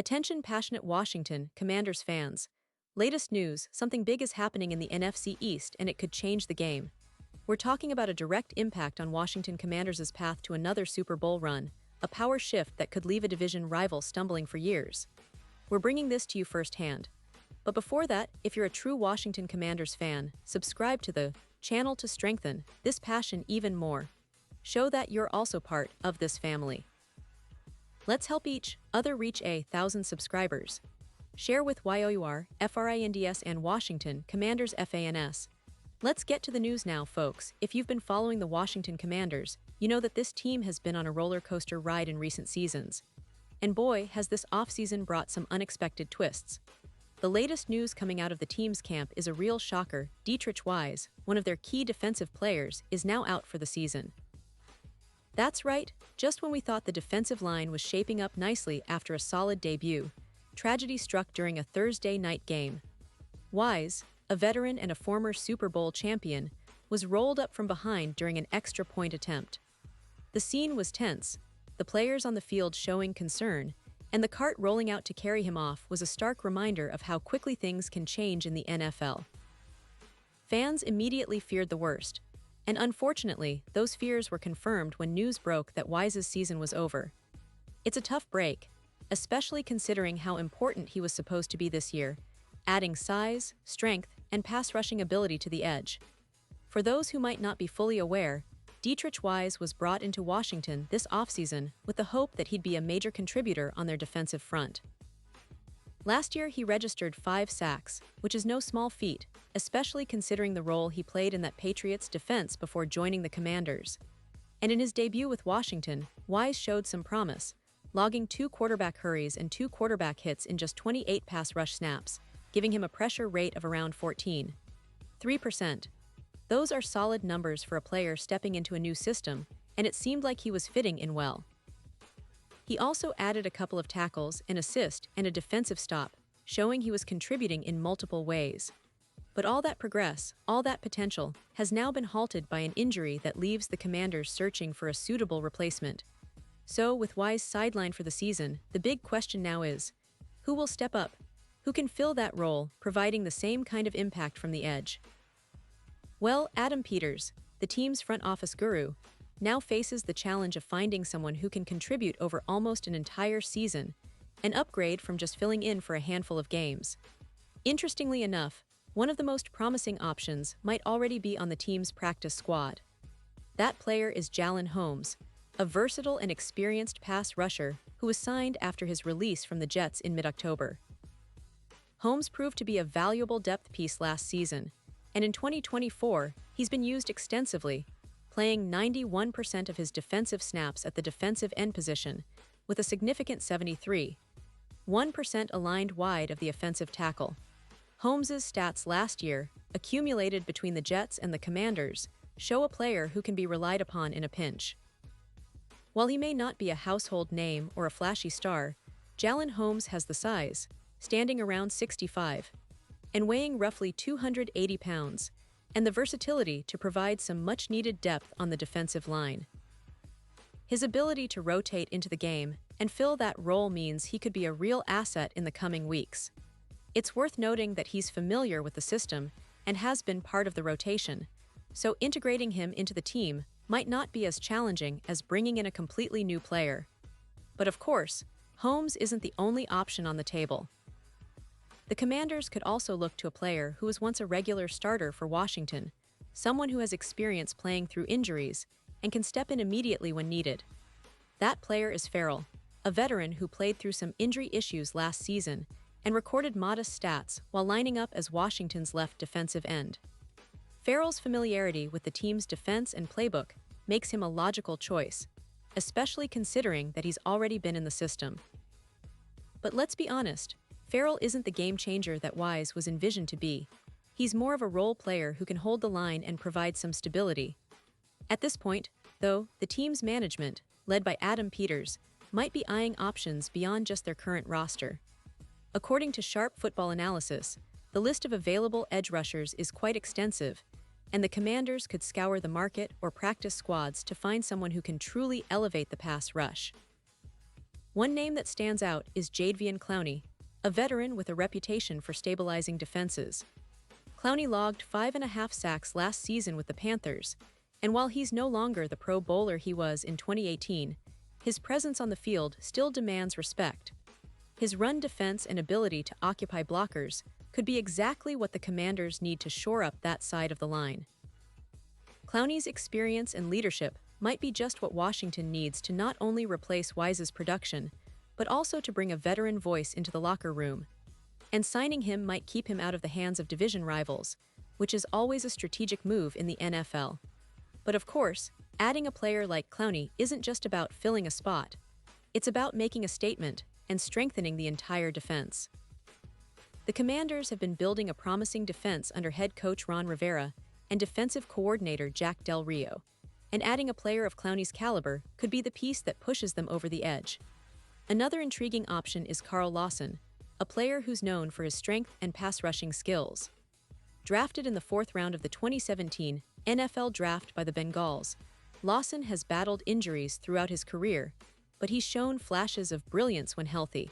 Attention passionate Washington Commanders fans. Latest news, something big is happening in the NFC East and it could change the game. We're talking about a direct impact on Washington Commanders' path to another Super Bowl run, a power shift that could leave a division rival stumbling for years. We're bringing this to you firsthand. But before that, if you're a true Washington Commanders fan, subscribe to the channel to strengthen this passion even more. Show that you're also part of this family. Let's help each other reach 1,000 subscribers. Share with YOUR, FRINDS and Washington Commanders FANS. Let's get to the news now, folks. If you've been following the Washington Commanders, you know that this team has been on a roller coaster ride in recent seasons. And boy, has this offseason brought some unexpected twists. The latest news coming out of the team's camp is a real shocker. Dietrich Wise, one of their key defensive players, is now out for the season. That's right, just when we thought the defensive line was shaping up nicely after a solid debut, tragedy struck during a Thursday night game. Wise, a veteran and a former Super Bowl champion, was rolled up from behind during an extra point attempt. The scene was tense, the players on the field showing concern, and the cart rolling out to carry him off was a stark reminder of how quickly things can change in the NFL. Fans immediately feared the worst, and unfortunately, those fears were confirmed when news broke that Wise's season was over. It's a tough break, especially considering how important he was supposed to be this year, adding size, strength, and pass-rushing ability to the edge. For those who might not be fully aware, Dietrich Wise was brought into Washington this offseason with the hope that he'd be a major contributor on their defensive front. Last year, he registered 5 sacks, which is no small feat, especially considering the role he played in that Patriots defense before joining the Commanders. And in his debut with Washington, Wise showed some promise, logging 2 quarterback hurries and 2 quarterback hits in just 28 pass rush snaps, giving him a pressure rate of around 14.3%. Those are solid numbers for a player stepping into a new system, and it seemed like he was fitting in well. He also added a couple of tackles, an assist, and a defensive stop, showing he was contributing in multiple ways. But all that progress, all that potential, has now been halted by an injury that leaves the Commanders searching for a suitable replacement. So, with Wise sidelined for the season, the big question now is, who will step up? Who can fill that role, providing the same kind of impact from the edge? Well, Adam Peters, the team's front office guru, now faces the challenge of finding someone who can contribute over almost an entire season, an upgrade from just filling in for a handful of games. Interestingly enough, one of the most promising options might already be on the team's practice squad. That player is Jalen Holmes, a versatile and experienced pass rusher who was signed after his release from the Jets in mid-October. Holmes proved to be a valuable depth piece last season, and in 2024, he's been used extensively, playing 91% of his defensive snaps at the defensive end position, with a significant 73.1% aligned wide of the offensive tackle. Holmes's stats last year, accumulated between the Jets and the Commanders, show a player who can be relied upon in a pinch. While he may not be a household name or a flashy star, Jalen Holmes has the size, standing around 6'5", and weighing roughly 280 pounds, and the versatility to provide some much-needed depth on the defensive line. His ability to rotate into the game and fill that role means he could be a real asset in the coming weeks. It's worth noting that he's familiar with the system and has been part of the rotation, so integrating him into the team might not be as challenging as bringing in a completely new player. But of course, Holmes isn't the only option on the table. The Commanders could also look to a player who was once a regular starter for Washington, someone who has experience playing through injuries and can step in immediately when needed. That player is Farrell, a veteran who played through some injury issues last season and recorded modest stats while lining up as Washington's left defensive end. Farrell's familiarity with the team's defense and playbook makes him a logical choice, especially considering that he's already been in the system. But let's be honest, Farrell isn't the game-changer that Wise was envisioned to be. He's more of a role player who can hold the line and provide some stability. At this point, though, the team's management, led by Adam Peters, might be eyeing options beyond just their current roster. According to Sharp Football Analysis, the list of available edge rushers is quite extensive, and the Commanders could scour the market or practice squads to find someone who can truly elevate the pass rush. One name that stands out is Jadeveon Clowney, a veteran with a reputation for stabilizing defenses. Clowney logged 5.5 sacks last season with the Panthers, and while he's no longer the Pro Bowler he was in 2018, his presence on the field still demands respect. His run defense and ability to occupy blockers could be exactly what the Commanders need to shore up that side of the line. Clowney's experience and leadership might be just what Washington needs to not only replace Wise's production, but also to bring a veteran voice into the locker room. And signing him might keep him out of the hands of division rivals, which is always a strategic move in the NFL. But of course, adding a player like Clowney isn't just about filling a spot. It's about making a statement and strengthening the entire defense. The Commanders have been building a promising defense under head coach Ron Rivera and defensive coordinator Jack Del Rio, and adding a player of Clowney's caliber could be the piece that pushes them over the edge. Another intriguing option is Carl Lawson, a player who's known for his strength and pass-rushing skills. Drafted in the 4th round of the 2017 NFL Draft by the Bengals, Lawson has battled injuries throughout his career, but he's shown flashes of brilliance when healthy.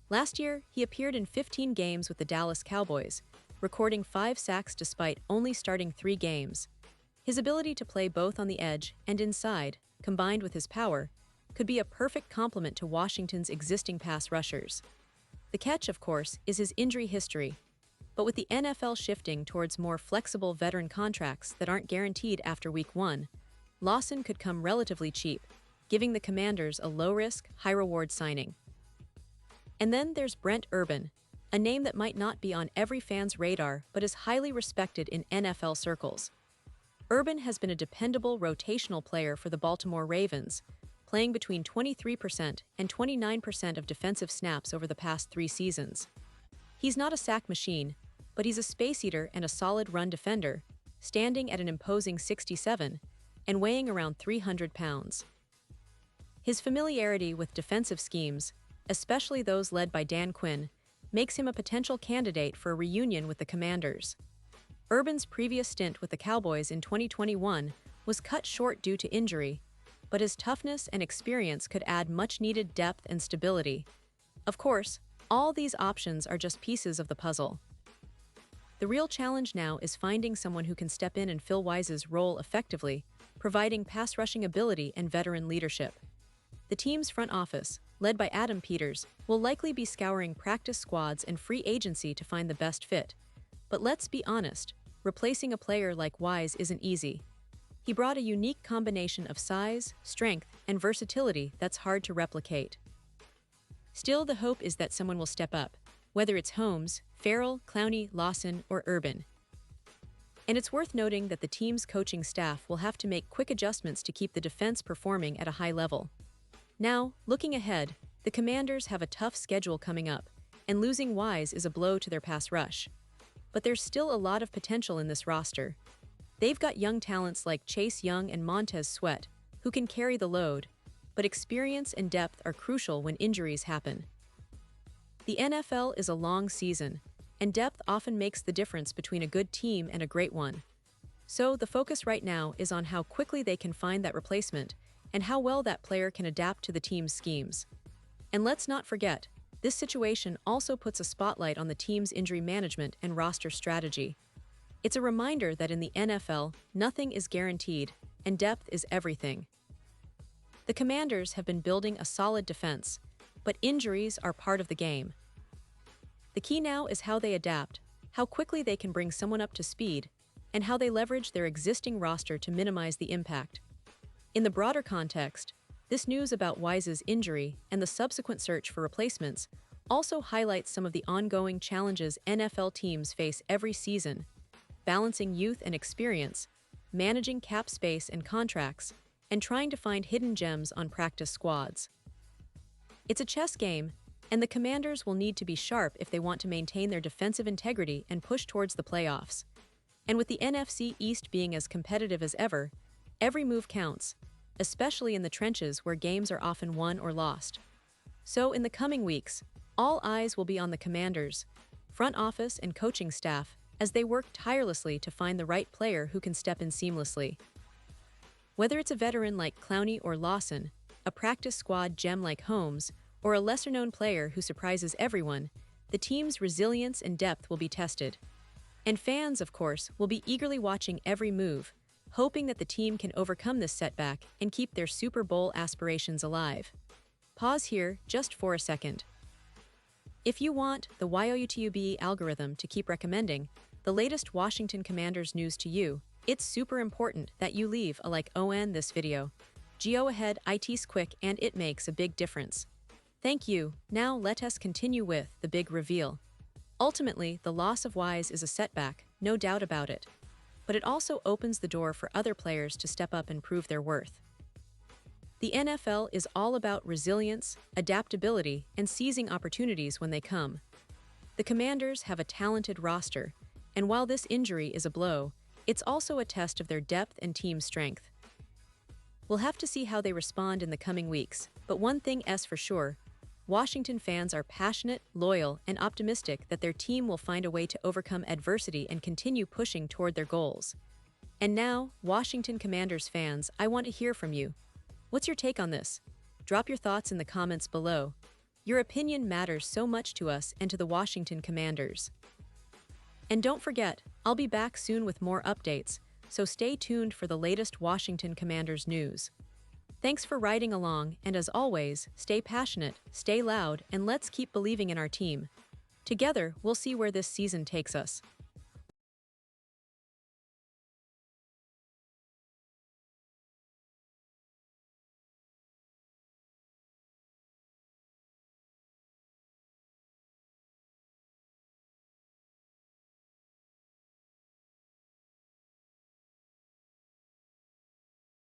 Last year, he appeared in 15 games with the Dallas Cowboys, recording 5 sacks despite only starting 3 games. His ability to play both on the edge and inside, combined with his power, could be a perfect complement to Washington's existing pass rushers. The catch, of course, is his injury history. But with the NFL shifting towards more flexible veteran contracts that aren't guaranteed after Week 1, Lawson could come relatively cheap, giving the Commanders a low-risk, high-reward signing. And then there's Brent Urban, a name that might not be on every fan's radar but is highly respected in NFL circles. Urban has been a dependable rotational player for the Baltimore Ravens, playing between 23% and 29% of defensive snaps over the past 3 seasons. He's not a sack machine, but he's a space eater and a solid run defender, standing at an imposing 6'7" and weighing around 300 pounds. His familiarity with defensive schemes, especially those led by Dan Quinn, makes him a potential candidate for a reunion with the Commanders. Urban's previous stint with the Cowboys in 2021 was cut short due to injury, but his toughness and experience could add much-needed depth and stability. Of course, all these options are just pieces of the puzzle. The real challenge now is finding someone who can step in and fill Wise's role effectively, providing pass-rushing ability and veteran leadership. The team's front office, led by Adam Peters, will likely be scouring practice squads and free agency to find the best fit. But let's be honest, replacing a player like Wise isn't easy. He brought a unique combination of size, strength, and versatility that's hard to replicate. Still, the hope is that someone will step up, whether it's Holmes, Farrell, Clowney, Lawson, or Urban. And it's worth noting that the team's coaching staff will have to make quick adjustments to keep the defense performing at a high level. Now, looking ahead, the Commanders have a tough schedule coming up, and losing Wise is a blow to their pass rush. But there's still a lot of potential in this roster. They've got young talents like Chase Young and Montez Sweat, who can carry the load, but experience and depth are crucial when injuries happen. The NFL is a long season, and depth often makes the difference between a good team and a great one. So the focus right now is on how quickly they can find that replacement and how well that player can adapt to the team's schemes. And let's not forget, this situation also puts a spotlight on the team's injury management and roster strategy. It's a reminder that in the NFL, nothing is guaranteed, and depth is everything. The Commanders have been building a solid defense, but injuries are part of the game. The key now is how they adapt, how quickly they can bring someone up to speed, and how they leverage their existing roster to minimize the impact. In the broader context, this news about Wise's injury and the subsequent search for replacements also highlights some of the ongoing challenges NFL teams face every season: balancing youth and experience, managing cap space and contracts, and trying to find hidden gems on practice squads. It's a chess game, and the Commanders will need to be sharp if they want to maintain their defensive integrity and push towards the playoffs. And with the NFC East being as competitive as ever, every move counts, especially in the trenches where games are often won or lost. So in the coming weeks, all eyes will be on the Commanders, front office and coaching staff as they work tirelessly to find the right player who can step in seamlessly. Whether it's a veteran like Clowney or Lawson, a practice squad gem like Holmes, or a lesser-known player who surprises everyone, the team's resilience and depth will be tested. And fans, of course, will be eagerly watching every move, hoping that the team can overcome this setback and keep their Super Bowl aspirations alive. Pause here just for a second. If you want the YouTube algorithm to keep recommending the latest Washington Commanders news to you, it's super important that you leave a like on this video. Go ahead, it's quick and it makes a big difference. Thank you. Now let us continue with the big reveal. Ultimately, the loss of Wise is a setback, no doubt about it. But it also opens the door for other players to step up and prove their worth. The NFL is all about resilience, adaptability, and seizing opportunities when they come. The Commanders have a talented roster, and while this injury is a blow, it's also a test of their depth and team strength. We'll have to see how they respond in the coming weeks, but one thing is for sure, Washington fans are passionate, loyal, and optimistic that their team will find a way to overcome adversity and continue pushing toward their goals. And now, Washington Commanders fans, I want to hear from you. What's your take on this? Drop your thoughts in the comments below. Your opinion matters so much to us and to the Washington Commanders. And don't forget, I'll be back soon with more updates, so stay tuned for the latest Washington Commanders news. Thanks for riding along, and as always, stay passionate, stay loud, and let's keep believing in our team. Together, we'll see where this season takes us.